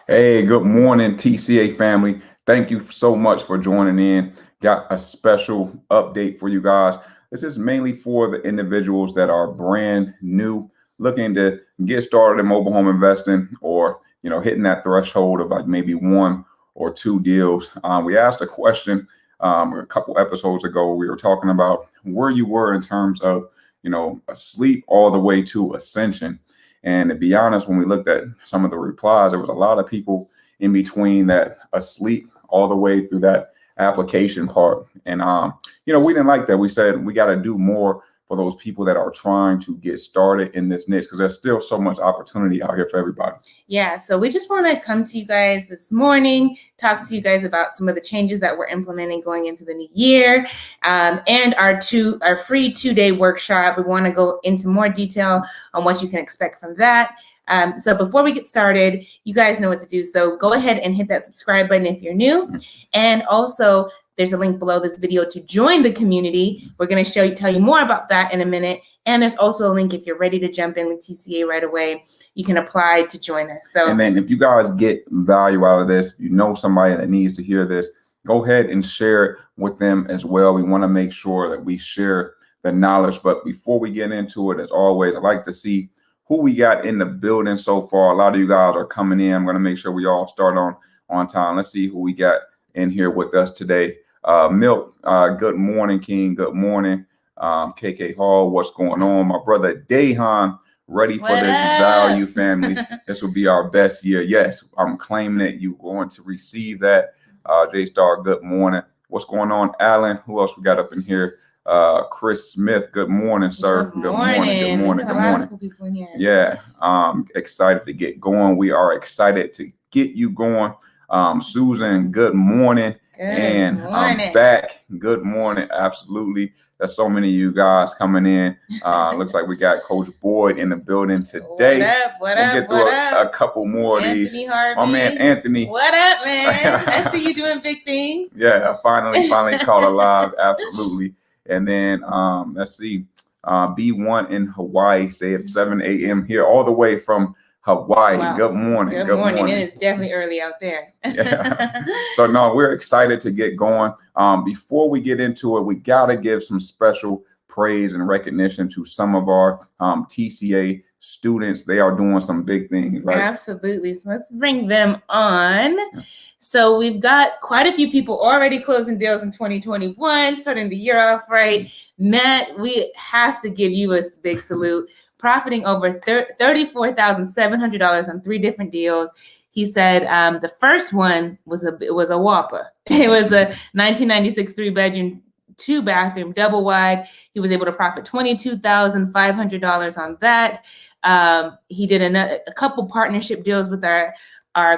Hey, good morning, TCA family. Thank you so much for joining in. Got a special update for you guys. This is mainly for the individuals that are brand new, looking to get started in mobile home investing, or hitting that threshold of like maybe one or two deals. We asked a question a couple episodes ago. We were talking about where you were in terms of asleep all the way to ascension. And to be honest, when we looked at some of the replies, there was a lot of people in between that asleep all the way through that application part. And we didn't like that. We said we got to do more for those people that are trying to get started in this niche, because there's still so much opportunity out here for everybody. Yeah, so we just want to come to you guys this morning, talk to you guys about some of the changes that we're implementing going into the new year, and our free 2-day workshop. We want to go into more detail on what you can expect from that. So before we get started, you guys know what to do. So go ahead and hit that subscribe button if you're new. And also, there's a link below this video to join the community. We're going to tell you more about that in a minute. And there's also a link if you're ready to jump in with TCA right away. You can apply to join us. And then if you guys get value out of this, if you know somebody that needs to hear this, go ahead and share it with them as well. We want to make sure that we share the knowledge. But before we get into it, as always, I'd like to see who we got in the building so far. A lot of you guys are coming in. I'm going to make sure we all start on time. Let's see who we got in here with us today. Milk, good morning, King. Good morning. KK Hall, what's going on? My brother Dahan, ready for this value, family. This will be our best year. Yes, I'm claiming it. You're going to receive that. J-Star, good morning. What's going on, Alan? Who else we got up in here? Chris Smith, good morning, sir. Good morning. Good morning. Cool people in here. Yeah, excited to get going. We are excited to get you going. Susan, good morning. Good morning. I'm back. Good morning. Absolutely. There's so many of you guys coming in. Looks like we got Coach Boyd in the building today. We'll get through a couple more Anthony of these. Harvey. My man Anthony. What up, man? I see you doing big things. Yeah, finally caught alive. Absolutely. And then let's see. B1 in Hawaii, say at 7 a.m. here, all the way from Hawaii. Wow. Good morning. Good morning. It is definitely early out there. Yeah. So no, we're excited to get going. Before we get into it, we gotta give some special praise and recognition to some of our TCA students. They are doing some big things, right? Absolutely. So let's bring them on. So we've got quite a few people already closing deals in 2021, starting the year off right. Matt, we have to give you a big salute. Profiting over $34,700 on 3 different deals. He said the first one was a whopper. It was a 1996 3-bedroom, 2-bathroom, double wide. He was able to profit $22,500 on that. He did a couple partnership deals with our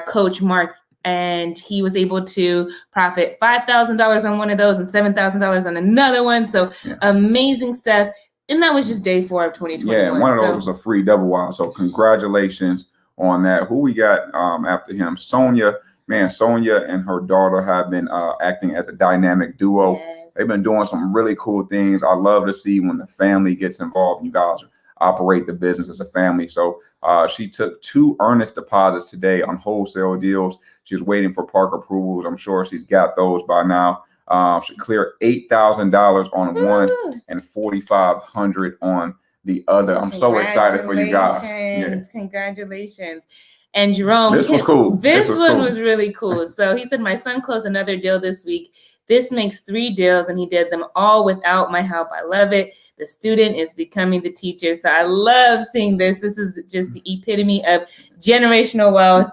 coach Mark, and he was able to profit $5,000 on one of those and $7,000 on another one. So amazing stuff. And that was just day 4 of 2021. Yeah, and one of those was a free double wide. So congratulations on that. Who we got after him? Sonia. Man, Sonia and her daughter have been acting as a dynamic duo. Yes. They've been doing some really cool things. I love to see when the family gets involved. You guys operate the business as a family. So she took 2 earnest deposits today on wholesale deals. She was waiting for Park approvals. I'm sure she's got those by now. Should clear $8,000 on one and $4,500 on the other. I'm so excited for you guys. Yeah. Congratulations. And Jerome, this was cool. This one was really cool. So he said, my son closed another deal this week. This makes 3 deals, and he did them all without my help. I love it. The student is becoming the teacher. So I love seeing this. This is just the epitome of generational wealth.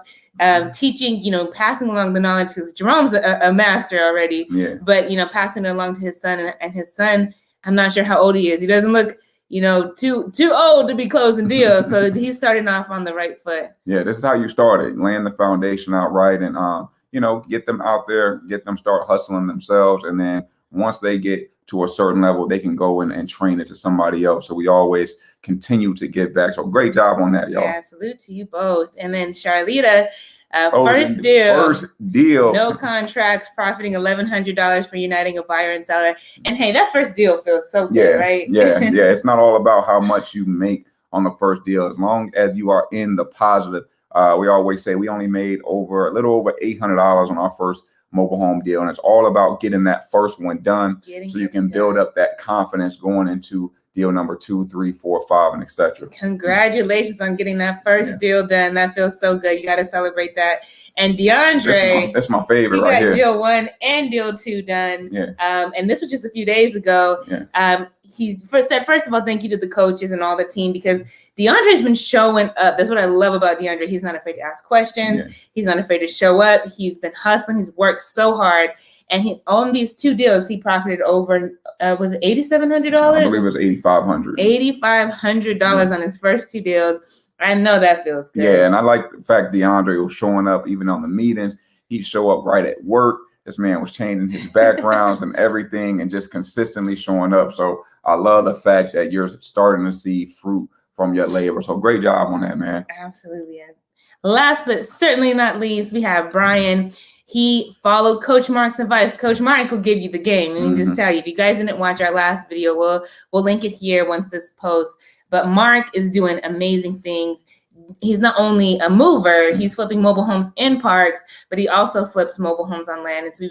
Teaching, passing along the knowledge, because Jerome's a master already, but, passing it along to his son, and his son, I'm not sure how old he is. He doesn't look, too old to be closing deals. So he's starting off on the right foot. Yeah, this is how you started, laying the foundation out right, and, get them out there, get them start hustling themselves. And then once they get to a certain level, they can go and train it to somebody else. So we always continue to give back. So great job on that, y'all. Yeah, salute to you both. And then Charlita, first deal, no contracts, profiting $1,100 for uniting a buyer and seller. And hey, that first deal feels so good, right? Yeah. It's not all about how much you make on the first deal. As long as you are in the positive, We always say we only made a little over $800 on our first mobile home deal. And it's all about getting that first one done so you can build up that confidence going into deal number 2, 3, 4, 5, and etc. Congratulations on getting that first deal done. That feels so good. You got to celebrate that. And DeAndre, that's my favorite right here. You got deal 1 and deal 2 done. And this was just a few days ago. He's first of all, thank you to the coaches and all the team, because DeAndre's been showing up. That's what I love about DeAndre. He's not afraid to ask questions. He's not afraid to show up. He's been hustling. He's worked so hard. And he on these 2 deals, he profited over, was it $8,700? I believe it was $8,500. $8,500 on his first 2 deals. I know that feels good. Yeah, and I like the fact DeAndre was showing up even on the meetings. He'd show up right at work. This man was changing his backgrounds and everything and just consistently showing up. So I love the fact that you're starting to see fruit from your labor. So great job on that, man. Absolutely. Last but certainly not least, we have Brian. He followed Coach Mark's advice. Coach Mark will give you the game. Let me just tell you, if you guys didn't watch our last video, we'll link it here once this posts. But Mark is doing amazing things. He's not only a mover, he's flipping mobile homes in parks, but he also flips mobile homes on land. And so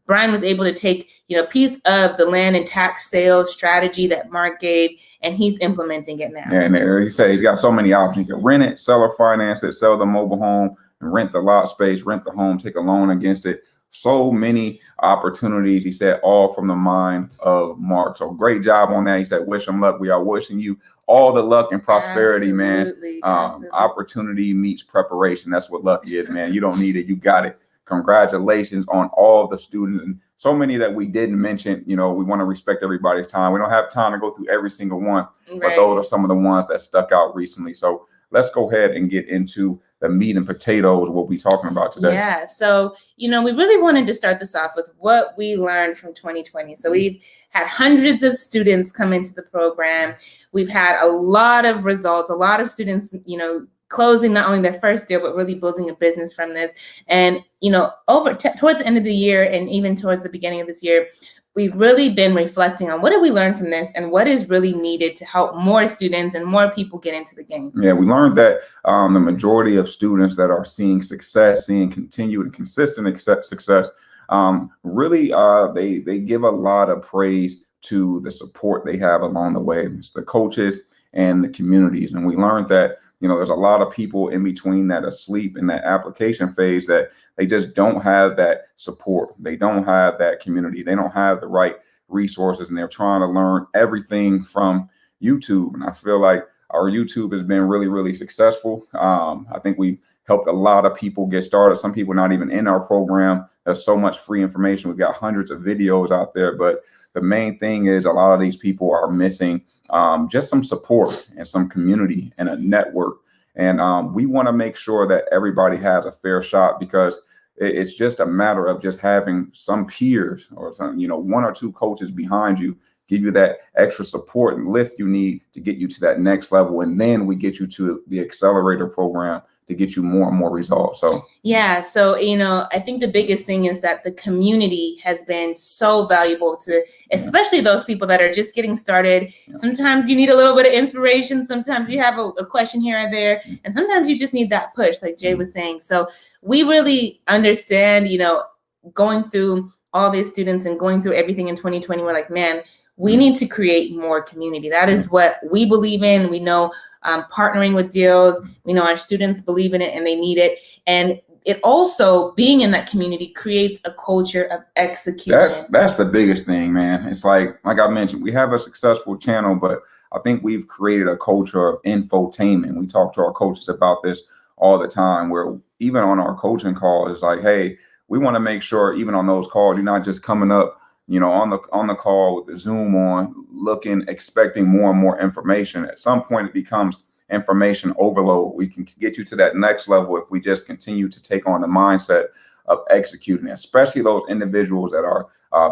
Brian was able to take, a piece of the land and tax sales strategy that Mark gave, and he's implementing it now. And he said he's got so many options. You can rent it, sell or finance it, sell the mobile home, and rent the lot space, rent the home, take a loan against it. So many opportunities, he said, all from the mind of Mark. So great job on that. He said, wish him luck. We are wishing you all the luck and prosperity, absolutely, man. Opportunity meets preparation. That's what luck is, man. You don't need it. You got it. Congratulations on all the students, and so many that we didn't mention. We want to respect everybody's time. We don't have time to go through every single one, but those are some of the ones that stuck out recently. So let's go ahead and get into the meat and potatoes we'll be talking about today. Yeah. So, we really wanted to start this off with what we learned from 2020. So we've had hundreds of students come into the program. We've had a lot of results, a lot of students, closing not only their first deal, but really building a business from this. And, towards the end of the year and even towards the beginning of this year, we've really been reflecting on what did we learn from this and what is really needed to help more students and more people get into the game. Yeah, we learned that the majority of students that are seeing success, seeing continued and consistent success, really they give a lot of praise to the support they have along the way. It's the coaches and the communities. And we learned that there's a lot of people in between that are asleep in that application phase that they just don't have that support. They don't have that community. They don't have the right resources, and they're trying to learn everything from YouTube. And I feel like our YouTube has been really, really successful. I think we've helped a lot of people get started. Some people not even in our program. There's so much free information. We've got hundreds of videos out there, but the main thing is a lot of these people are missing just some support and some community and a network. And we want to make sure that everybody has a fair shot, because it's just a matter of just having some peers or some, 1 or 2 coaches behind you, give you that extra support and lift you need to get you to that next level. And then we get you to the accelerator program to get you more and more results. So I think the biggest thing is that the community has been so valuable to, especially those people that are just getting started. Sometimes you need a little bit of inspiration. Sometimes you have a question here or there, and sometimes you just need that push, like Jay was saying. So we really understand, going through all these students and going through everything in 2020, we're like, man, we need to create more community. That is what we believe in. We know partnering with deals, we know our students believe in it and they need it. And it also, being in that community, creates a culture of execution. That's the biggest thing, man. It's like I mentioned, we have a successful channel, but I think we've created a culture of infotainment. We talk to our coaches about this all the time, where even on our coaching call, it's like, hey, we want to make sure even on those calls, you're not just coming up on the call with the Zoom on, looking, expecting more and more information. At some point, it becomes information overload. We can get you to that next level if we just continue to take on the mindset of executing, especially those individuals that are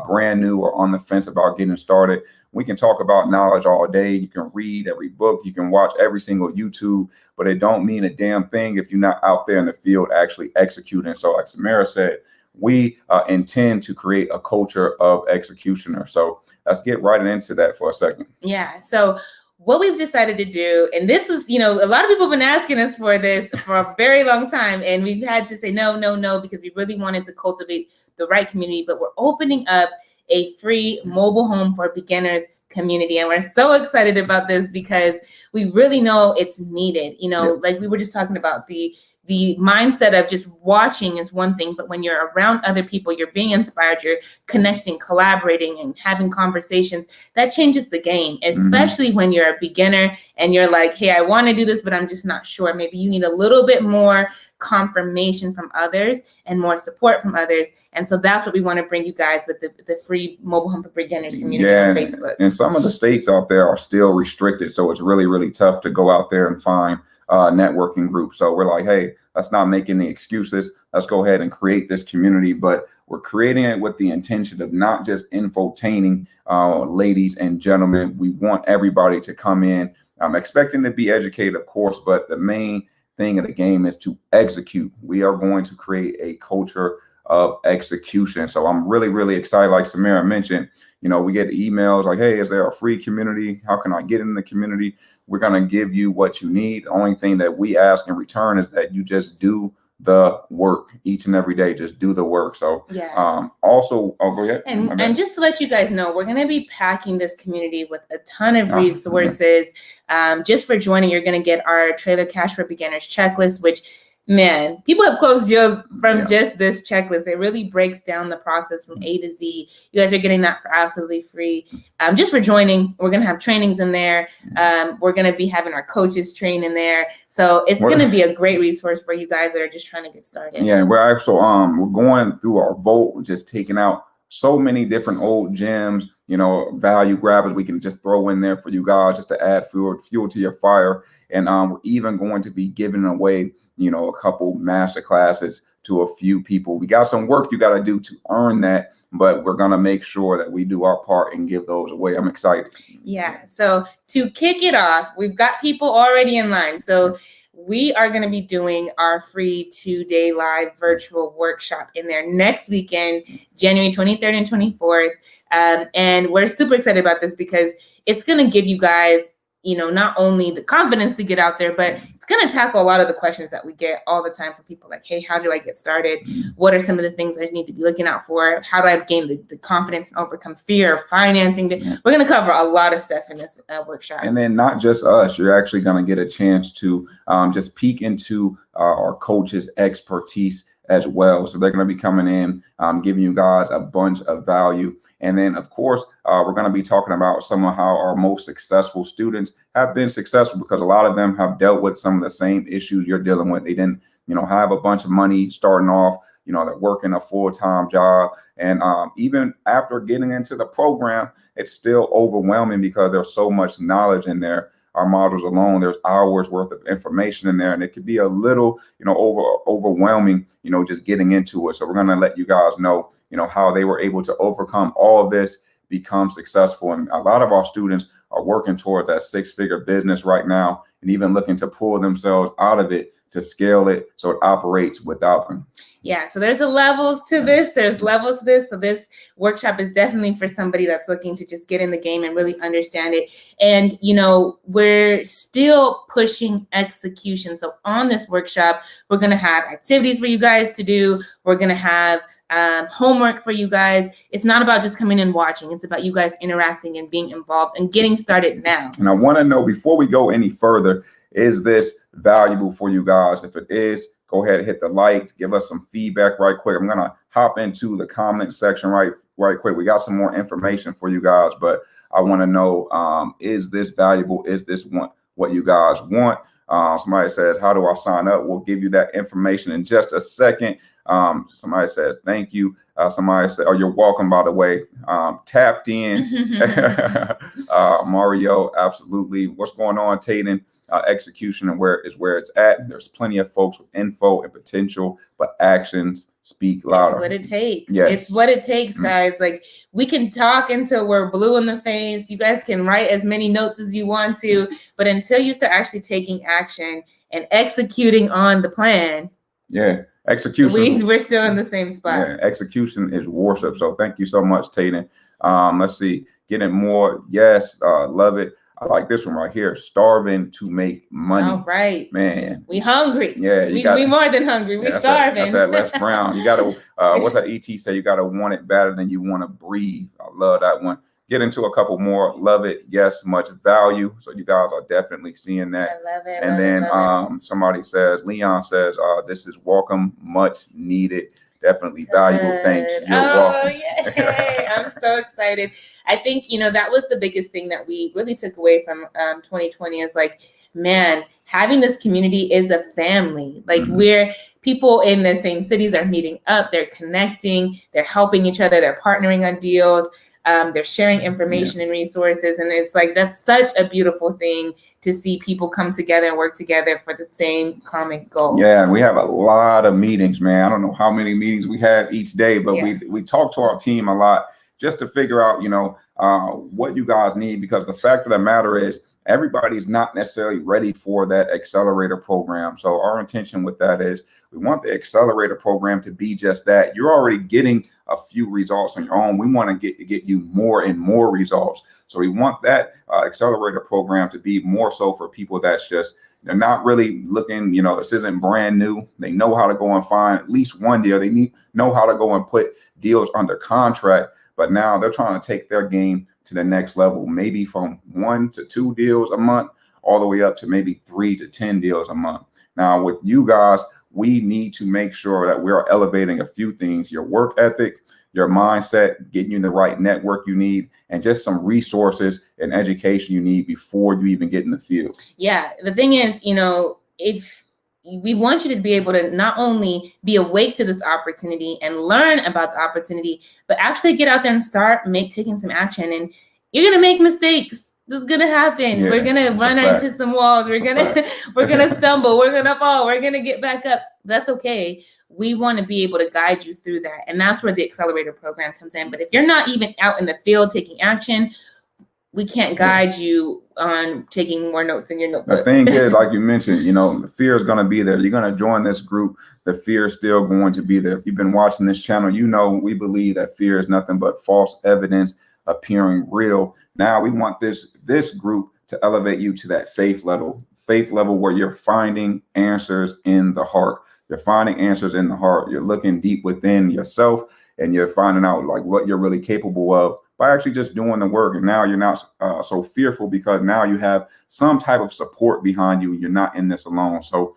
brand new or on the fence about getting started. We can talk about knowledge all day. You can read every book. You can watch every single YouTube, but it don't mean a damn thing if you're not out there in the field actually executing. So like Samara said, we intend to create a culture of executioner. So let's get right into that for a second. Yeah. So what we've decided to do, and this is, a lot of people have been asking us for this for a very long time, and we've had to say no, because we really wanted to cultivate the right community, but we're opening up a free mobile home for beginners community. And we're so excited about this because we really know it's needed. Like we were just talking about, the mindset of just watching is one thing, but when you're around other people, you're being inspired, you're connecting, collaborating, and having conversations, that changes the game, especially when you're a beginner and you're like, hey, I want to do this, but I'm just not sure. Maybe you need a little bit more confirmation from others and more support from others. And so that's what we want to bring you guys with the free mobile home for beginners community on Facebook. And some of the states out there are still restricted. So it's really, really tough to go out there and find networking group. So we're like, hey, let's not make any excuses. Let's go ahead and create this community. But we're creating it with the intention of not just infotaining ladies and gentlemen. We want everybody to come in. I'm expecting to be educated, of course, but the main thing of the game is to execute. We are going to create a culture of execution. So I'm really, really excited. Like Samira mentioned, we get emails like, hey, is there a free community? How can I get in the community? We're going to give you what you need. The only thing that we ask in return is that you just do the work each and every day. Just do the work. So also, go ahead. And just to let you guys know, we're going to be packing this community with a ton of resources. Just for joining, you're going to get our Trailer Cash for Beginners checklist, which, man, people have closed deals from just this checklist. It really breaks down the process from A to Z. You guys are getting that for absolutely free. Just for joining, we're going to have trainings in there. We're going to be having our coaches train in there. So it's going to be a great resource for you guys that are just trying to get started. Yeah, we're also we're going through our vault, just taking out so many different old gems, value grabbers we can just throw in there for you guys just to add fuel to your fire. And we're even going to be giving away, a couple master classes to a few people. We got some work you got to do to earn that, but we're going to make sure that we do our part and give those away. I'm excited. Yeah. So to kick it off, we've got people already in line. So we are going to be doing our free 2-day live virtual workshop in there next weekend, January 23rd and 24th. And we're super excited about this because it's going to give you guys, not only the confidence to get out there, but it's going to tackle a lot of the questions that we get all the time from people like, hey, how do I get started? What are some of the things I need to be looking out for? How do I gain the confidence and overcome fear of financing? We're going to cover a lot of stuff in this workshop. And then not just us, you're actually going to get a chance to just peek into our coaches' expertise as well. So they're going to be coming in, giving you guys a bunch of value. And then, of course, we're going to be talking about some of how our most successful students have been successful, because a lot of them have dealt with some of the same issues you're dealing with. They didn't, have a bunch of money starting off, they're working a full-time job. And even after getting into the program, it's still overwhelming because there's so much knowledge in there. Our modules alone, there's hours worth of information in there, and it could be a little, overwhelming, just getting into it. So we're going to let you guys know, how they were able to overcome all of this, become successful. And a lot of our students are working towards that 6-figure business right now, and even looking to pull themselves out of it to scale it so it operates without them. Yeah, so there's levels to this. So this workshop is definitely for somebody that's looking to just get in the game and really understand it. And, we're still pushing execution. So on this workshop, we're going to have activities for you guys to do. We're going to have homework for you guys. It's not about just coming and watching. It's about you guys interacting and being involved and getting started now. And I want to know, before we go any further, is this valuable for you guys? If it is, go ahead and hit the like, give us some feedback right quick. I'm going to hop into the comment section right quick. We got some more information for you guys, but I want to know, is this valuable? Is this what you guys want? Somebody says, how do I sign up? We'll give you that information in just a second. Somebody says, thank you. Somebody said, oh, you're welcome, by the way. Tapped in. Mario, absolutely. What's going on, Tayden? Execution and where it's at. There's plenty of folks with info and potential, but actions speak louder. It's what it takes. Yes. It's what it takes, guys. Like, we can talk until we're blue in the face. You guys can write as many notes as you want to, but until you start actually taking action and executing on the plan, execution. We're still in the same spot. Yeah, execution is worship. So thank you so much, Tayden. Let's see, getting more. Yes, love it. I like this one right here. Starving to make money. All right. Man. We hungry. Yeah. We more than hungry. We starving. That's that Les Brown. You got to, what's that ET say? You got to want it better than you want to breathe. I love that one. Get into a couple more. Love it. Yes, much value. So you guys are definitely seeing that. I love it. And then somebody says, Leon says, this is welcome, much needed. Definitely valuable. Thanks. You're welcome. Yay. I'm so excited. I think, that was the biggest thing that we really took away from 2020 is like, man, having this community is a family. Like we're people in the same cities are meeting up, they're connecting, they're helping each other, they're partnering on deals. They're sharing information and resources. And it's like, that's such a beautiful thing to see people come together and work together for the same common goal. Yeah, we have a lot of meetings, man. I don't know how many meetings we have each day, but we talk to our team a lot just to figure out, what you guys need, because the fact of the matter is everybody's not necessarily ready for that accelerator program. So our intention with that is we want the accelerator program to be just that. You're already getting a few results on your own. We want to get you more and more results. So we want that accelerator program to be more so for people that's just, they're not really looking, this isn't brand new. They know how to go and find at least one deal. They know how to go and put deals under contract, but now they're trying to take their game to the next level, maybe from 1 to 2 deals a month, all the way up to maybe 3 to 10 deals a month. Now with you guys, we need to make sure that we're elevating a few things: your work ethic, your mindset, getting you the right network you need, and just some resources and education you need before you even get in the field. Yeah. The thing is, if we want you to be able to not only be awake to this opportunity and learn about the opportunity, but actually get out there and start taking some action. And you're going to make mistakes. This is going to happen. Yeah, we're going to run into some walls. We're going to stumble. We're going to fall. We're going to get back up. That's okay. We want to be able to guide you through that. And that's where the accelerator program comes in. But if you're not even out in the field taking action, we can't guide you on taking more notes in your notebook. The thing is, like you mentioned, the fear is going to be there. You're going to join this group. The fear is still going to be there. If you've been watching this channel, we believe that fear is nothing but false evidence appearing real. Now we want this group to elevate you to that faith level where you're finding answers in the heart. You're finding answers in the heart. You're looking deep within yourself and you're finding out like what you're really capable of by actually just doing the work. And now you're not so fearful because now you have some type of support behind you. You're not in this alone. So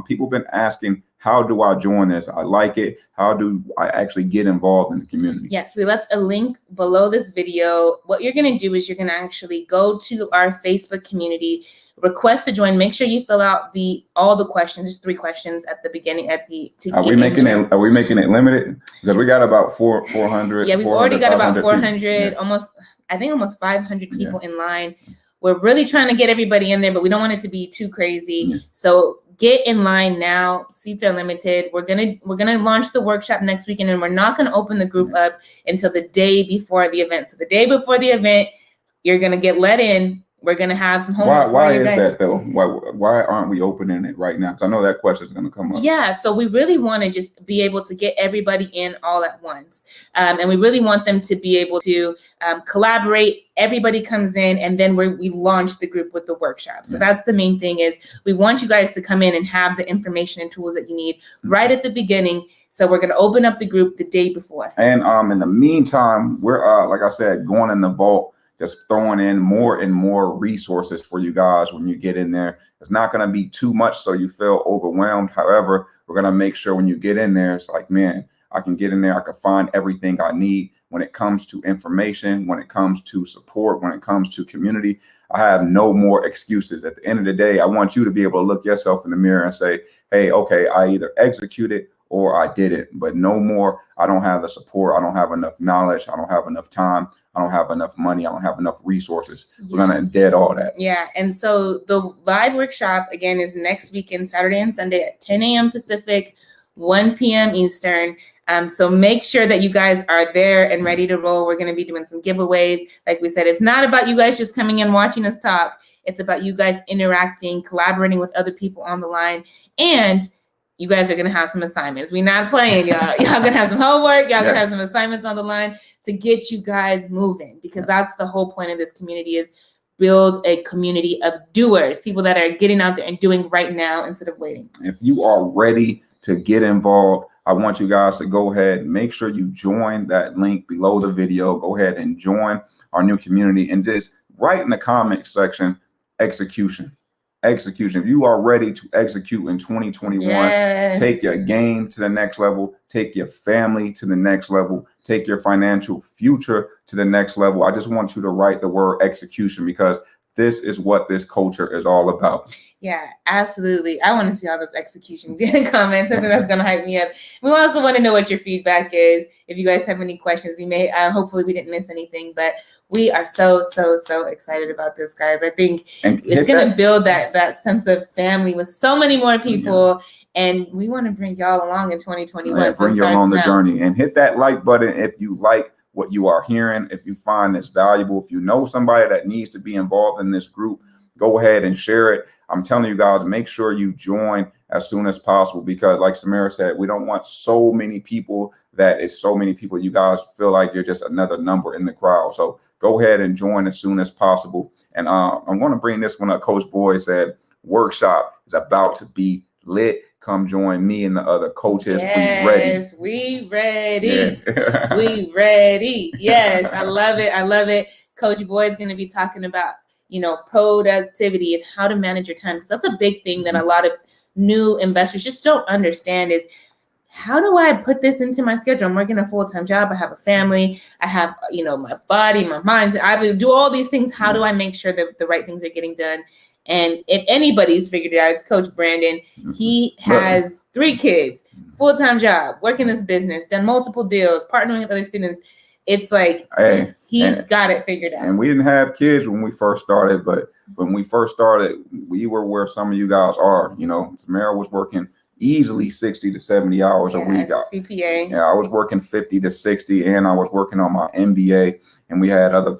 people have been asking, how do I join this? I like it. How do I actually get involved in the community? Yes, we left a link below this video. What you're going to do is you're going to actually go to our Facebook community, request to join. Make sure you fill out all the questions. Just 3 questions at the beginning. Are we making it limited? Because we got about 400. Yeah, we've already got about 400, almost 500 people in line. We're really trying to get everybody in there, but we don't want it to be too crazy. So get in line now. Seats are limited. We're gonna launch the workshop next weekend, and we're not gonna open the group up until the day before the event. So the day before the event, you're gonna get let in. We're gonna have some homework. Why is that though? Why aren't we opening it right now? Because I know that question is gonna come up. Yeah, so we really want to just be able to get everybody in all at once, and we really want them to be able to collaborate. Everybody comes in, and then we launch the group with the workshop. So that's the main thing is we want you guys to come in and have the information and tools that you need right at the beginning. So we're gonna open up the group the day before. And in the meantime, we're like I said, going in the vault. Just throwing in more and more resources for you guys when you get in there. It's not going to be too much so you feel overwhelmed. However, we're going to make sure when you get in there, it's like, man, I can get in there. I can find everything I need when it comes to information, when it comes to support, when it comes to community. I have no more excuses. At the end of the day, I want you to be able to look yourself in the mirror and say, hey, okay, I either executed or I didn't, but no more. I don't have the support. I don't have enough knowledge. I don't have enough time. I don't have enough money. I don't have enough resources. We're going to dead all that. Yeah. And so the live workshop, again, is next weekend, Saturday and Sunday at 10 a.m. Pacific, 1 p.m. Eastern. So make sure that you guys are there and ready to roll. We're going to be doing some giveaways. Like we said, it's not about you guys just coming in, watching us talk. It's about you guys interacting, collaborating with other people on the line. And you guys are going to have some assignments. We're not playing, y'all. Y'all going to have some homework. Y'all going to have some assignments on the line to get you guys moving, because that's the whole point of this community is build a community of doers, people that are getting out there and doing right now instead of waiting. If you are ready to get involved, I want you guys to go ahead, make sure you join that link below the video. Go ahead and join our new community and just write in the comment section, execution. Execution. If you are ready to execute in 2021, Yes. take your game to the next level, take your family to the next level, take your financial future to the next level. I just want you to write the word execution, because this is what this culture is all about. Yeah, absolutely. I want to see all those execution comments. I think that's going to hype me up. We also want to know what your feedback is. If you guys have any questions, we may, hopefully we didn't miss anything, but we are so excited about this, guys. I think it's going to build that sense of family with so many more people. Yeah. And we want to bring y'all along in 2021. Yeah, bring you along the journey, and hit that like button if you like what you are hearing. If you find this valuable, if you know somebody that needs to be involved in this group, go ahead and share it. I'm telling you guys, make sure you join as soon as possible, because like Samara said, we don't want so many people you guys feel like you're just another number in the crowd. So go ahead and join as soon as possible. And I'm going to bring this one up. Coach Boyd said, workshop is about to be lit. Come join me and the other coaches. Yes, we ready. Yeah. We ready. Yes, I love it. I love it. Coach Boyd's going to be talking about, productivity and how to manage your time, because that's a big thing that a lot of new investors just don't understand is, how do I put this into my schedule? I'm working a full-time job. I have a family. I have, my body, my mind. I do all these things. How do I make sure that the right things are getting done? And if anybody's figured it out, it's Coach Brandon. He has 3 kids, full-time job, working this business, done multiple deals, partnering with other students. It's like, he's got it figured out. And we didn't have kids when we first started, but when we first started, we were where some of you guys are. Samara was working easily 60 to 70 hours a week. CPA. Yeah, I was working 50 to 60, and I was working on my MBA, and we had other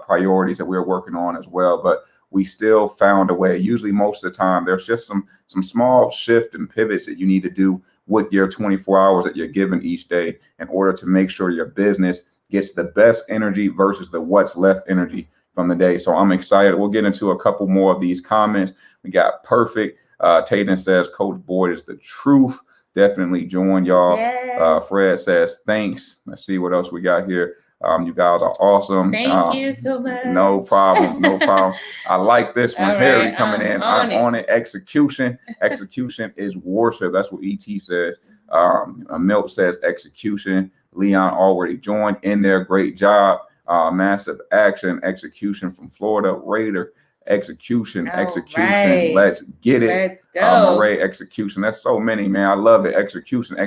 priorities that we were working on as well. But we still found a way. Usually, most of the time, there's just some small shift and pivots that you need to do with your 24 hours that you're given each day in order to make sure your business gets the best energy versus the what's left energy from the day. So I'm excited. We'll get into a couple more of these comments. We got Perfect. Tatum says, Coach Boyd is the truth. Definitely join y'all. Yes. Fred says, thanks. Let's see what else we got here. You guys are awesome. Thank you so much. No problem. No problem. I like this one. Harry coming in. I'm on it. Execution. Execution is worship. That's what ET says. Milt says execution. Leon already joined in there. Great job. Massive action. Execution from Florida. Raider. Execution. Execution. Right. Let's get it. Let's go. Murray, execution. That's so many, man. I love it. Execution.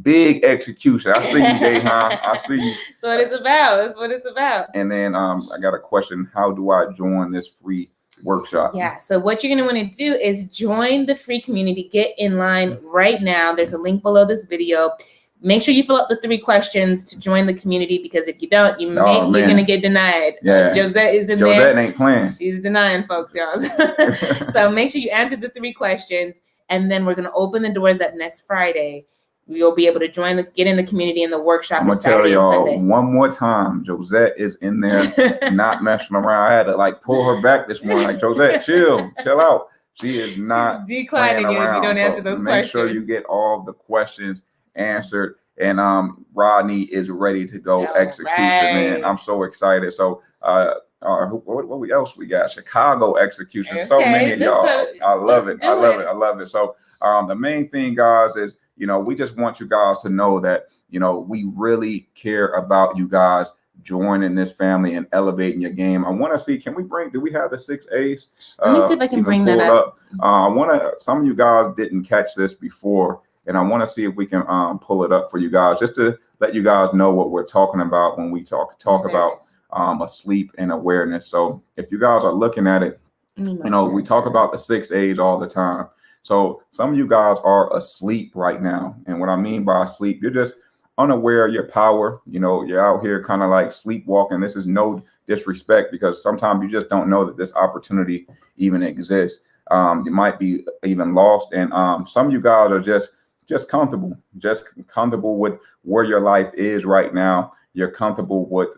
Big execution. I see you, Jayhan. I see you. That's what it's about. That's what it's about. And then I got a question. How do I join this free workshop? Yeah. So what you're going to want to do is join the free community. Get in line right now. There's a link below this video. Make sure you fill out the 3 questions to join the community, because if you don't, you're going to get denied. Yeah. Josette is in there. Josette ain't playing. She's denying folks, y'all. So make sure you answer the 3 questions, and then we're going to open the doors that next Friday. You'll be able to get in the community in the workshop. I'm going to tell y'all one more time, Josette is in there not messing around. I had to pull her back this morning. Like, Josette, chill out. She is not declining you if you don't answer those questions. Make sure you get all the questions answered. And Rodney is ready to go. Execution, man. I'm so excited. So what else we got? Chicago execution. Okay, so many of y'all. I love it. I love it. So the main thing, guys, is we just want you guys to know that we really care about you guys joining this family and elevating your game. I want to see, do we have the 6 A's? Let me see if I can bring that up. Some of you guys didn't catch this before, and I want to see if we can pull it up for you guys, just to let you guys know what we're talking about when we talk about asleep and awareness. So if you guys are looking at it, we talk about the 6 A's all the time. So some of you guys are asleep right now. And what I mean by asleep, you're just unaware of your power. You're out here kind of like sleepwalking. This is no disrespect, because sometimes you just don't know that this opportunity even exists. You might be even lost. And some of you guys are just comfortable with where your life is right now. You're comfortable with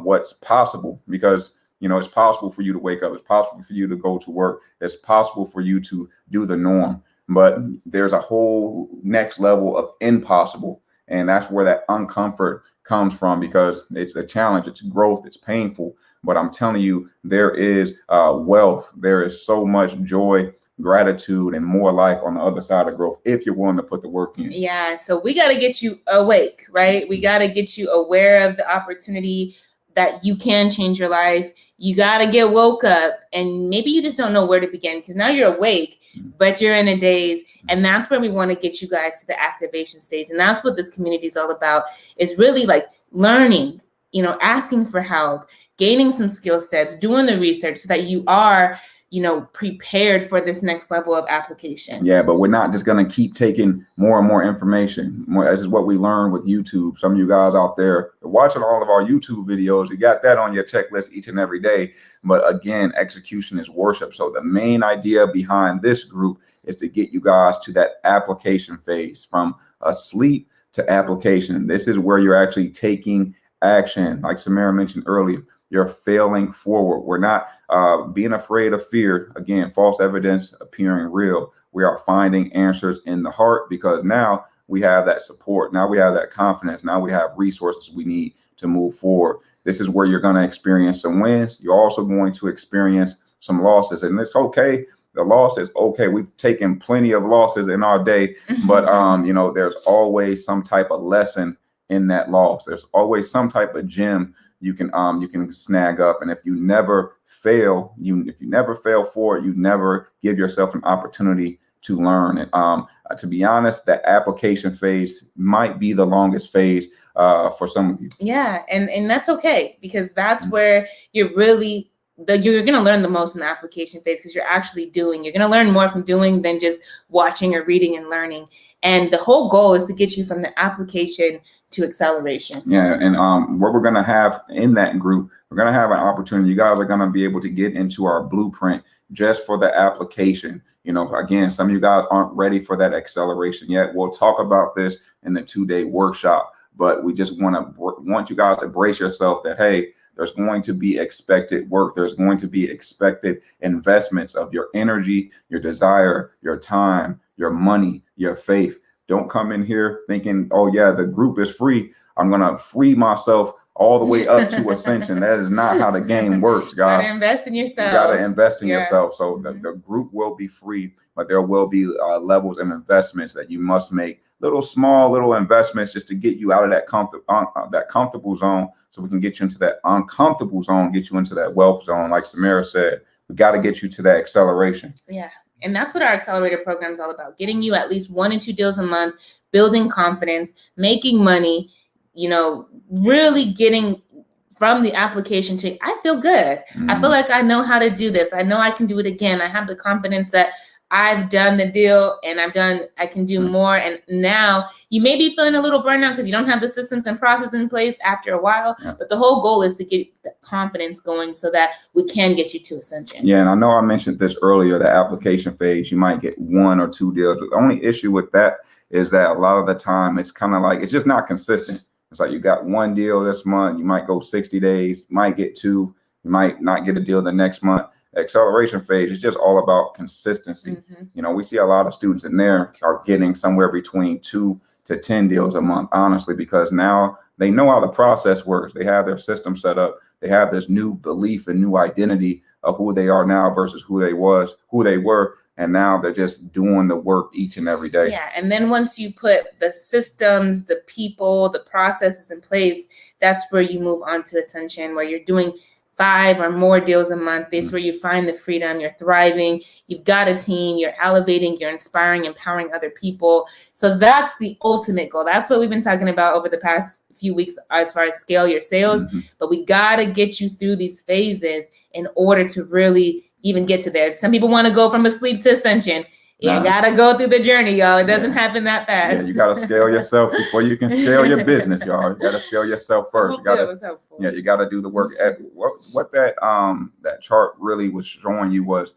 what's possible, because You know, it's possible for you to wake up. It's possible for you to go to work. It's possible for you to do the norm. But there's a whole next level of impossible. And that's where that uncomfort comes from, because it's a challenge, it's growth, it's painful. But I'm telling you, there is wealth. There is so much joy, gratitude, and more life on the other side of growth if you're willing to put the work in. Yeah. So we got to get you awake, right? We got to get you aware of the opportunity that you can change your life. You got to get woke up, and maybe you just don't know where to begin, because now you're awake, but you're in a daze. And that's where we want to get you guys to the activation stage. And that's what this community is all about, is really like learning, you know, asking for help, gaining some skill sets, doing the research so that you are, you know, prepared for this next level of application. Yeah, but we're not just going to keep taking more and more information. This is what we learned with YouTube. Some of you guys out there are watching all of our YouTube videos. You got that on your checklist each and every day. But again, execution is worship. So the main idea behind this group is to get you guys to that application phase, from asleep to application. This is where you're actually taking action. Like Samara mentioned earlier, you're failing forward. We're not being afraid of fear. Again, false evidence appearing real. We are finding answers in the heart, because now we have that support. Now we have that confidence. Now we have resources we need to move forward. This is where you're going to experience some wins. You're also going to experience some losses, and it's okay. The loss is okay. We've taken plenty of losses in our day, but you know, there's always some type of lesson in that loss. There's always some type of gem you can snag up. And if you never fail, if you never fail forward, you never give yourself an opportunity to learn. And to be honest, that application phase might be the longest phase for some of you. Yeah, and that's okay, because that's where you're really you're going to learn the most in the application phase, because you're actually doing. You're going to learn more from doing than just watching or reading and learning. And the whole goal is to get you from the application to acceleration. Yeah, and what we're going to have in that group, we're going to have an opportunity. You guys are going to be able to get into our blueprint just for the application. You know, again, some of you guys aren't ready for that acceleration yet. We'll talk about this in the 2-day workshop, but we just want you guys to brace yourself that, hey, there's going to be expected work. There's going to be expected investments of your energy, your desire, your time, your money, your faith. Don't come in here thinking, oh yeah, the group is free. I'm going to free myself all the way up to ascension. That is not how the game works, guys. You gotta invest in yourself. You gotta invest in yourself. So the group will be free, but there will be levels of investments that you must make. Little investments just to get you out of that comfortable zone, so we can get you into that uncomfortable zone, get you into that wealth zone. Like Samara said, we got to get you to that acceleration. Yeah. And that's what our accelerator program is all about, getting you at least 1 and 2 deals a month, building confidence, making money, you know, really getting from the application to, I feel good. I feel like I know how to do this. I know I can do it again. I have the confidence that I've done the deal and I can do more. And now you may be feeling a little burnout because you don't have the systems and process in place after a while, but the whole goal is to get the confidence going so that we can get you to ascension. Yeah. And I know I mentioned this earlier, the application phase, you might get 1 or 2 deals. But the only issue with that is that a lot of the time it's kind of like, it's just not consistent. It's like you got 1 deal this month, you might go 60 days, you might get 2, you might not get a deal the next month. Acceleration phase is just all about consistency. You know, we see a lot of students in there are getting somewhere between 2 to 10 deals a month, honestly, because now they know how the process works. They have their system set up. They have this new belief and new identity of who they are now versus who they were. And now they're just doing the work each and every day. Yeah. And then once you put the systems, the people, the processes in place, that's where you move on to ascension, where you're doing 5 or more deals a month. This is where you find the freedom, you're thriving, you've got a team, you're elevating, you're inspiring, empowering other people. So that's the ultimate goal. That's what we've been talking about over the past few weeks as far as scale your sales. But we got to get you through these phases in order to really even get to there. Some people want to go from asleep to ascension. You gotta go through the journey, y'all. It doesn't happen that fast. Yeah, you gotta scale yourself before you can scale your business, y'all. You gotta scale yourself first. You gotta do the work. What that chart really was showing you was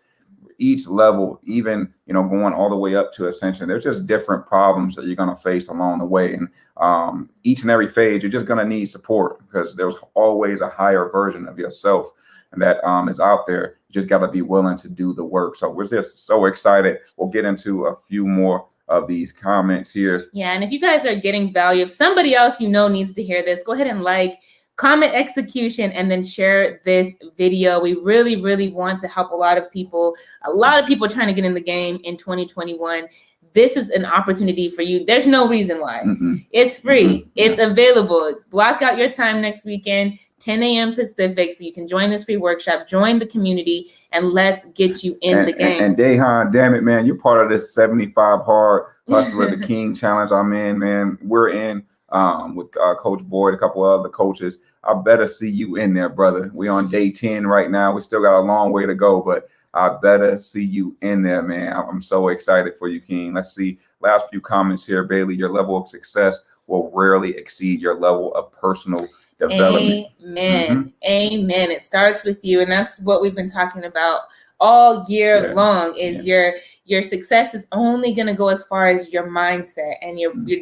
each level, even going all the way up to ascension. There's just different problems that you're gonna face along the way, and each and every phase you're just gonna need support because there's always a higher version of yourself. that is out there. You just got to be willing to do the work. So we're just so excited. We'll get into a few more of these comments here. Yeah, and if you guys are getting value, if somebody else you know needs to hear this, go ahead and comment execution, and then share this video. We really, really want to help a lot of people trying to get in the game in 2021. This is an opportunity for you. There's no reason why. It's free. It's available. Block out your time next weekend, 10 a.m. Pacific, so you can join this free workshop, join the community, and let's get you in the game. And Dehan, damn it, man, you're part of this 75 Hard Hustler the King Challenge I'm in, man. We're in with Coach Boyd, a couple of other coaches. I better see you in there, brother. We're on day 10 right now. We still got a long way to go, but I better see you in there, man. I'm so excited for you, King. Let's see. Last few comments here, Bailey. Your level of success will rarely exceed your level of personal development. Amen. Amen. It starts with you. And that's what we've been talking about all year long is your success is only going to go as far as your mindset and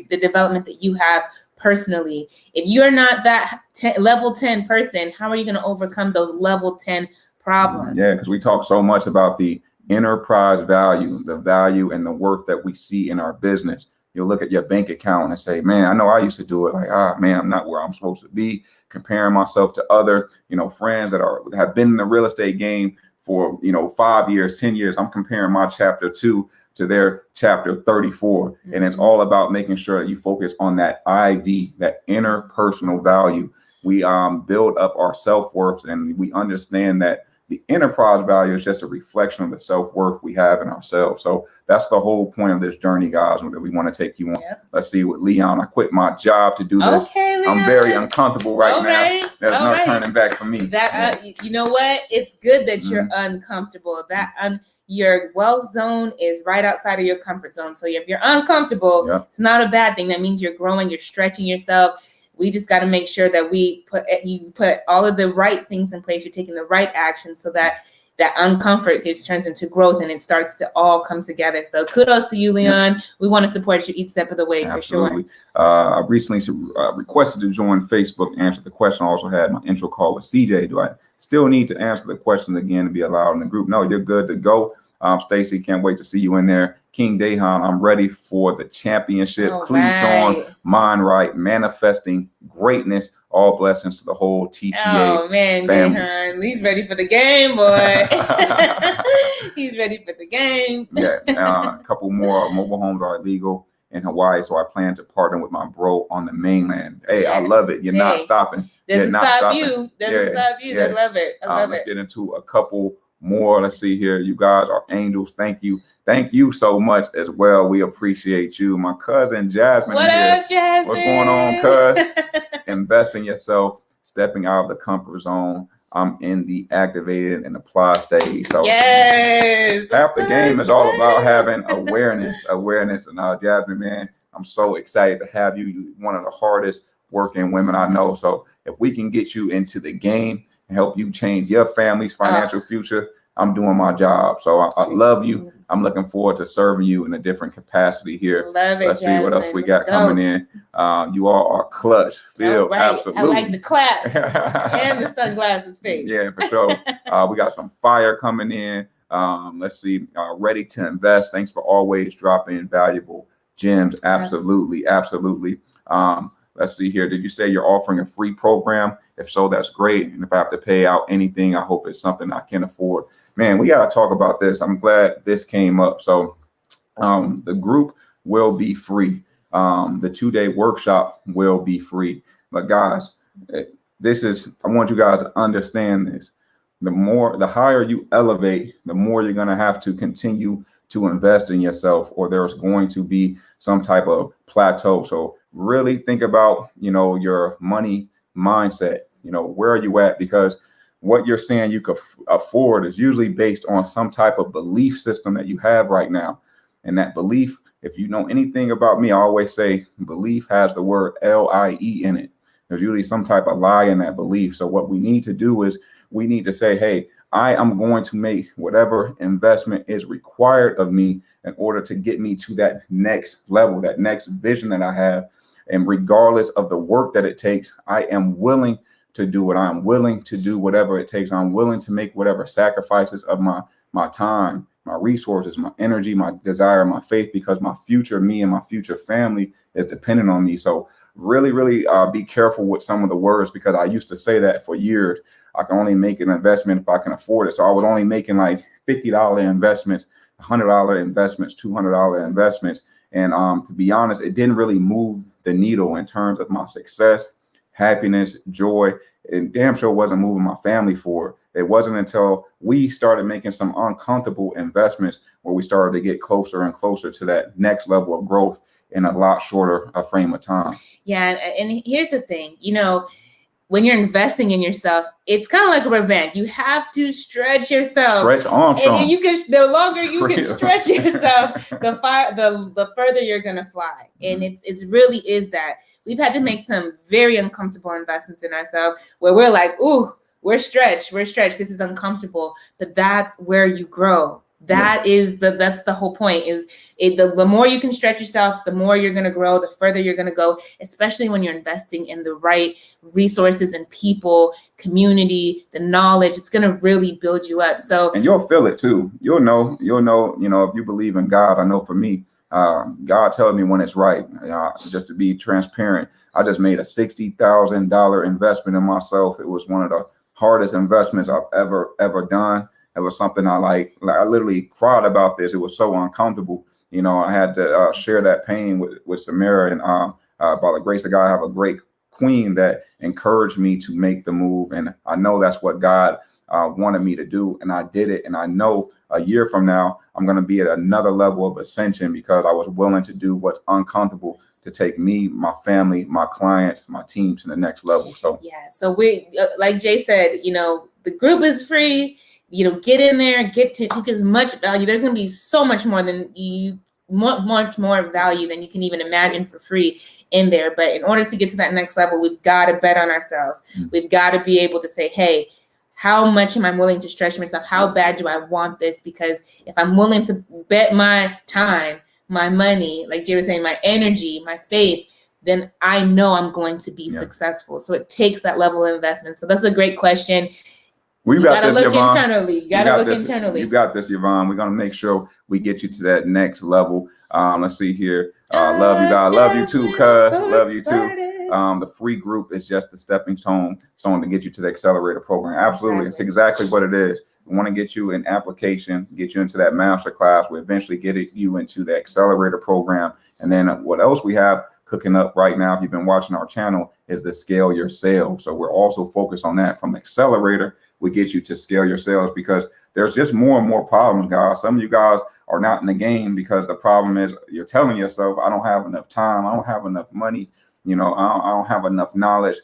the development that you have personally. If you're not that level 10 person, how are you going to overcome those level 10 problems? Yeah, because we talk so much about the enterprise value, the value and the worth that we see in our business. You'll look at your bank account and say, man, I know I used to do it. Like, man, I'm not where I'm supposed to be. Comparing myself to other, friends that have been in the real estate game for, 5 years, 10 years. I'm comparing my chapter 2 to their chapter 34. And it's all about making sure that you focus on that IV, that interpersonal value. We build up our self-worth, and we understand that the enterprise value is just a reflection of the self-worth we have in ourselves. So that's the whole point of this journey, guys, that we want to take you on. Yep. Let's see with Leon. I quit my job to do this. Okay, Leon. I'm very uncomfortable right now. There's no turning back for me. You know what? It's good that you're uncomfortable. Your wealth zone is right outside of your comfort zone. So if you're uncomfortable, it's not a bad thing. That means you're growing, you're stretching yourself. We just got to make sure that you put all of the right things in place. You're taking the right action so that uncomfort just turns into growth and it starts to all come together. So kudos to you, Leon. We want to support you each step of the way. Absolutely. For sure. I recently requested to join Facebook and answer the question. I also had my intro call with CJ. Do I still need to answer the question again to be allowed in the group? No, you're good to go. Stacy, can't wait to see you in there. King Dehan, I'm ready for the championship. Clean mind right, manifesting greatness. All blessings to the whole TCA. Oh man, Dehan, he's ready for the game, boy. He's ready for the game. A couple more mobile homes are illegal in Hawaii, so I plan to partner with my bro on the mainland. Hey, I love it. You're not stopping. Doesn't stop you. Doesn't stop you. I love it. I love it. Let's get into a couple more. Let's see here. You guys are angels. Thank you. Thank you so much as well. We appreciate you. My cousin Jasmine. What up, Jasmine? What's going on, cuz? Invest in yourself, stepping out of the comfort zone. I'm in the activated and apply stage. So half the game is all about having awareness. And Jasmine, man, I'm so excited to have you. You're one of the hardest working women I know. So if we can get you into the game and help you change your family's financial future, I'm doing my job. So I love you. I'm looking forward to serving you in a different capacity here. Love it, Let's see what else we got coming in. You all are clutch. Phil, absolutely. I like the clap and the sunglasses face. Yeah, for sure. We got some fire coming in. Let's see. Ready to invest. Thanks for always dropping valuable gems. Absolutely. Let's see here. Did you say you're offering a free program? If so, that's great. And if I have to pay out anything, I hope it's something I can afford. Man, we got to talk about this. I'm glad this came up. So the group will be free. The 2-day workshop will be free. But guys, I want you guys to understand this. The higher you elevate, the more you're going to have to continue to invest in yourself, or there's going to be some type of plateau. So really think about, your money mindset. Where are you at? Because what you're saying you could afford is usually based on some type of belief system that you have right now. And that belief, if you know anything about me, I always say belief has the word LIE in it. There's usually some type of lie in that belief. So what we need to do is we need to say, hey, I am going to make whatever investment is required of me in order to get me to that next level, that next vision that I have. And regardless of the work that it takes, I am willing to do it. I'm willing to do whatever it takes. I'm willing to make whatever sacrifices of my time, my resources, my energy, my desire, my faith, because my future, me and my future family is dependent on me. So really, really be careful with some of the words, because I used to say that for years. I can only make an investment if I can afford it. So I was only making like $50 investments, $100 investments, $200 investments. And to be honest, it didn't really move the needle in terms of my success, happiness, joy, and damn sure wasn't moving my family forward. It wasn't until we started making some uncomfortable investments where we started to get closer and closer to that next level of growth in a lot shorter frame of time. Yeah. And here's the thing, when you're investing in yourself, it's kind of like a rubber band. You have to stretch yourself. Stretch Armstrong. And the longer you can stretch yourself, the further you're gonna fly. And it's really is that. We've had to make some very uncomfortable investments in ourselves where we're like, ooh, we're stretched. This is uncomfortable. But that's where you grow. That's the whole point. The more you can stretch yourself, the more you're going to grow, the further you're going to go, especially when you're investing in the right resources and people, community, the knowledge. It's going to really build you up. And you'll feel it too. You'll know, if you believe in God. I know for me, God tells me when it's right. Just to be transparent, I just made a $60,000 investment in myself. It was one of the hardest investments I've ever done. It was something I literally cried about this. It was so uncomfortable. I had to share that pain with Samara, and by the grace of God, I have a great queen that encouraged me to make the move. And I know that's what God wanted me to do. And I did it. And I know a year from now, I'm going to be at another level of ascension because I was willing to do what's uncomfortable to take me, my family, my clients, my team to the next level. So we, like Jay said, the group is free. Get in there, take as much value. There's going to be so much more than much more value than you can even imagine for free in there. But in order to get to that next level, we've got to bet on ourselves. We've got to be able to say, hey, how much am I willing to stretch myself? How bad do I want this? Because if I'm willing to bet my time, my money, like Jay was saying, my energy, my faith, then I know I'm going to be successful. So it takes that level of investment. So that's a great question. You gotta look internally. You gotta look internally. You got this, Yvonne. We're gonna make sure we get you to that next level. Let's see here. Love you, God. Love you too, cuz. Love you too. The free group is just the stepping stone to get you to the accelerator program. Absolutely. It's exactly what it is. We want to get you an application, get you into that master class. We eventually get you into the accelerator program. And then what else we have cooking up right now, if you've been watching our channel, is the scale your sales. So we're also focused on that. From accelerator, we get you to scale your sales, because there's just more and more problems, guys. Some of you guys are not in the game because the problem is you're telling yourself, I don't have enough time. I don't have enough money. I don't have enough knowledge.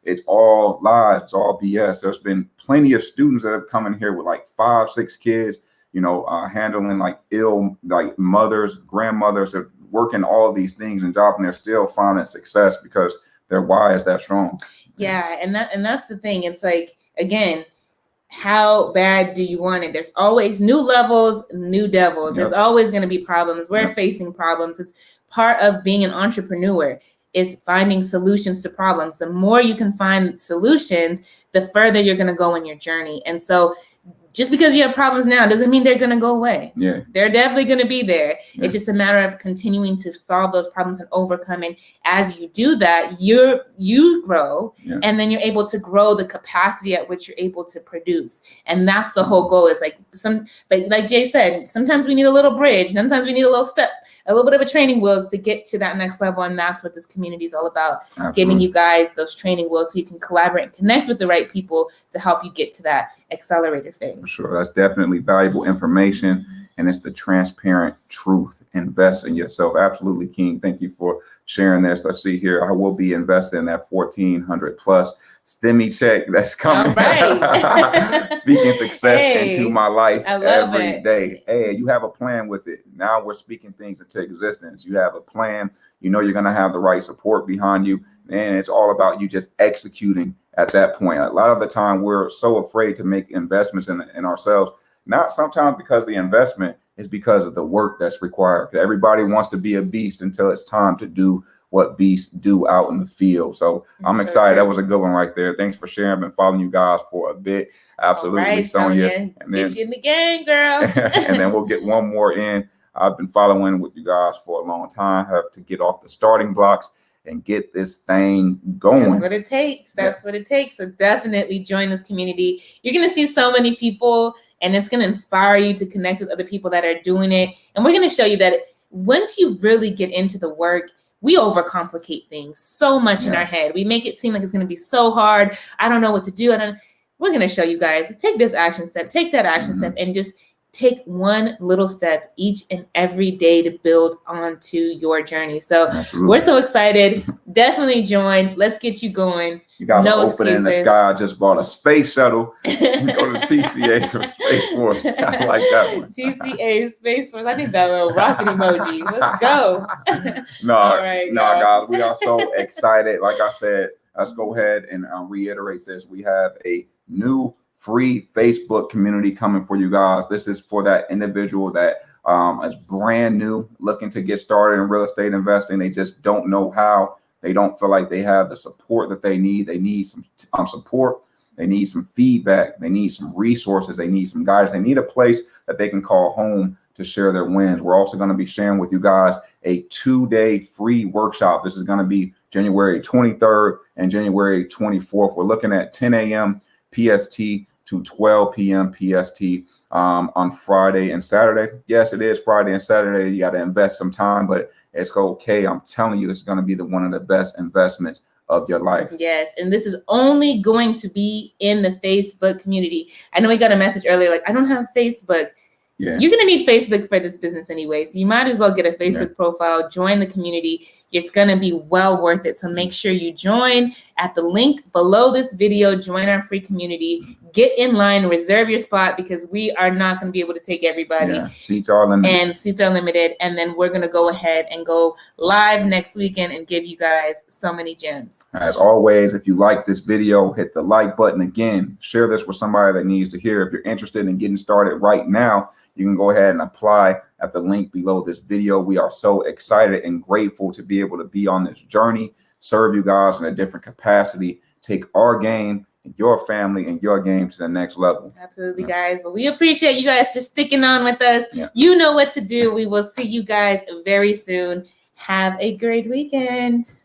It's all lies. It's all BS. There's been plenty of students that have come in here with like 5, 6 kids, handling like ill, like mothers, grandmothers, that working all of these things and jobs, and they're still finding success because their why is that strong. Yeah. And that's the thing. It's like, again, how bad do you want it? There's always new levels, new devils. There's always going to be problems. We're facing problems. It's part of being an entrepreneur, is finding solutions to problems. The more you can find solutions, the further you're going to go in your journey. And so just because you have problems now doesn't mean they're going to go away. Yeah. They're definitely going to be there. Yeah. It's just a matter of continuing to solve those problems and overcome. And as you do that, you grow, and then you're able to grow the capacity at which you're able to produce. And that's the whole goal, is but like Jay said, sometimes we need a little bridge. Sometimes we need a little step, a little bit of a training wheels to get to that next level. And that's what this community is all about. Absolutely. Giving you guys those training wheels so you can collaborate and connect with the right people to help you get to that accelerator phase. For sure. That's definitely valuable information. And it's the transparent truth. Invest in yourself. Absolutely, King. Thank you for sharing this. Let's see here. I will be investing that $1,400 plus STEMI check that's coming. Right. Speaking success into my life every day. Hey, you have a plan with it. Now we're speaking things into existence. You have a plan. You're going to have the right support behind you. And it's all about you just executing at that point. A lot of the time we're so afraid to make investments in ourselves. Not sometimes because the investment is because of the work that's required. Everybody wants to be a beast until it's time to do what beasts do out in the field. So I'm So excited. true. That was a good one right there. Thanks for sharing. I've been following you guys for a bit. Absolutely, All right, Sonia. And And get then, you in the game, girl. and then we'll get one more in. I've been following with you guys for a long time. Have to get off the starting blocks and get this thing going. That's what it takes. That's what it takes. So definitely join this community. You're going to see so many people, and it's going to inspire you to connect with other people that are doing it. And we're going to show you that once you really get into the work, we overcomplicate things so much in our head. We make it seem like it's going to be so hard. I don't know what to do. We're going to show you guys, take this action step, take that action step, and just take one little step each and every day to build onto your journey. So we're so excited. Definitely join. Let's get you going. You guys No are opening in the excuses. sky. I just bought a space shuttle. Go to TCA for Space Force. I like that one. TCA Space Force. I need that little rocket emoji. Let's go. No, All right, guys, we are so excited. Like I said, let's go ahead and reiterate this. We have a new free Facebook community coming for you guys. This is for that individual that is brand new, looking to get started in real estate investing. They just don't know how. They don't feel like they have the support that they need. They need some support. They need some feedback. They need some resources. They need some guys. They need a place that they can call home to share their wins. We're also going to be sharing with you guys a 2-day free workshop. This is going to be January 23rd and January 24th. We're looking at 10 a.m. PST to 12 p.m. PST on Friday and Saturday. Yes, it is Friday and Saturday. You got to invest some time, but it's okay. I'm telling you, this is going to be one of the best investments of your life. Yes, and this is only going to be in the Facebook community. I know we got a message earlier, like, I don't have Facebook. Yeah. You're going to need Facebook for this business anyway. So you might as well get a Facebook profile, join the community. It's going to be well worth it. So make sure you join at the link below this video, join our free community, get in line, reserve your spot, because we are not going to be able to take everybody. Yeah, seats are limited. And then we're going to go ahead and go live next weekend and give you guys so many gems. As always, if you like this video, hit the like button. Again, share this with somebody that needs to hear. If you're interested in getting started right now, you can go ahead and apply at the link below this video. We are so excited and grateful to be able to be on this journey, serve you guys in a different capacity, take our game, your family, and your game to the next level. Absolutely, guys. But we appreciate you guys for sticking on with us. You know what to do. We will see you guys very soon. Have a great weekend.